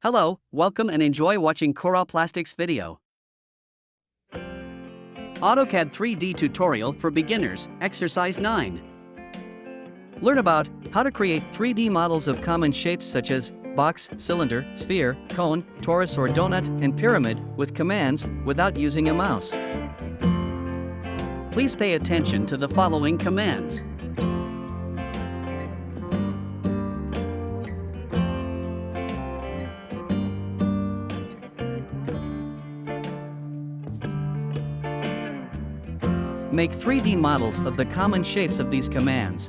Hello, welcome and enjoy watching Cora Plastics video. AutoCAD 3D tutorial for beginners, exercise 9. Learn about how to create 3D models of common shapes such as box, cylinder, sphere, cone, torus or donut, and pyramid with commands without using a mouse. Please pay attention to the following commands. Make 3D models of the common shapes of these commands.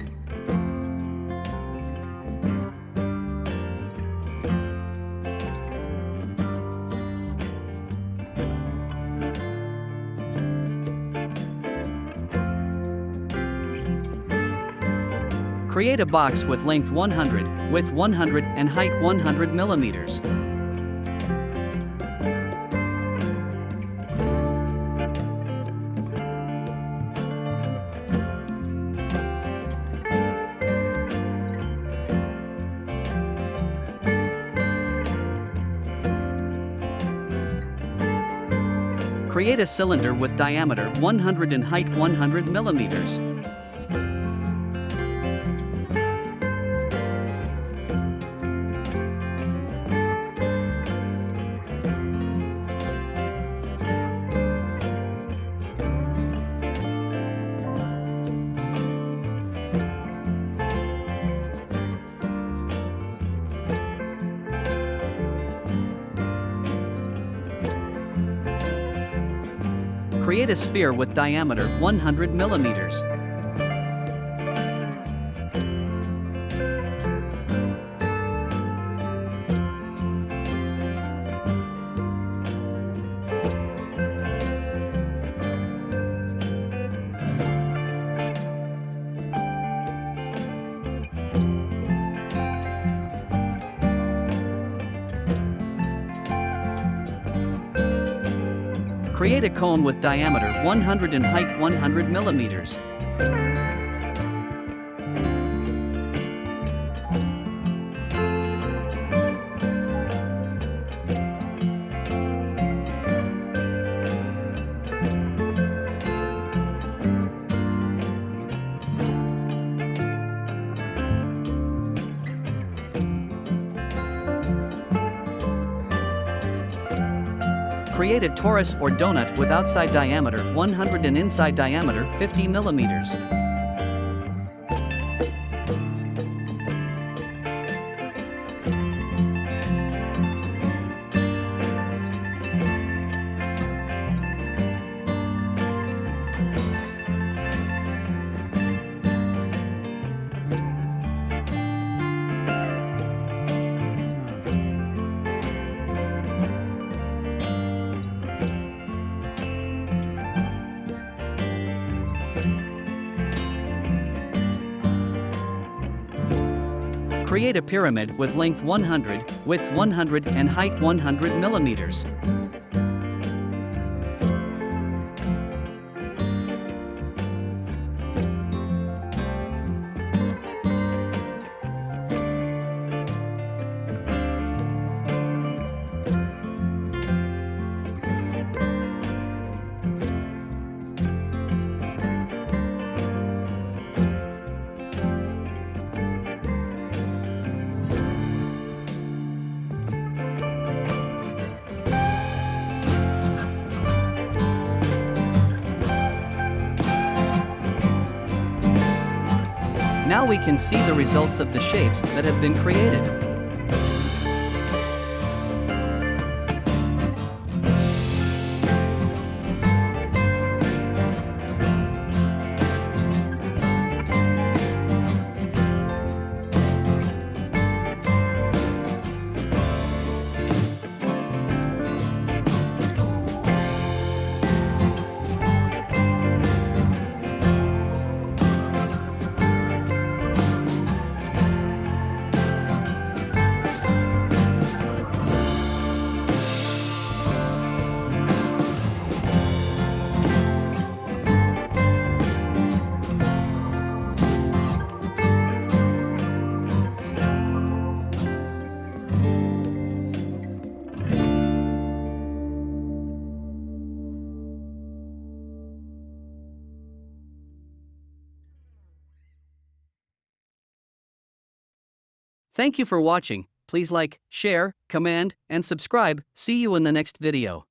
Create a box with length 100, width 100, and height 100 millimeters. Create a cylinder with diameter 100 and height 100 millimeters. Create a sphere with diameter 100 millimeters. Create a cone with diameter 100 and height 100 millimeters. Create a torus or donut with outside diameter 100 and inside diameter 50 millimeters. Create a pyramid with length 100, width 100, and height 100 millimeters. Now we can see the results of the shapes that have been created. Thank you for watching. Please like, share, comment, and subscribe. See you in the next video.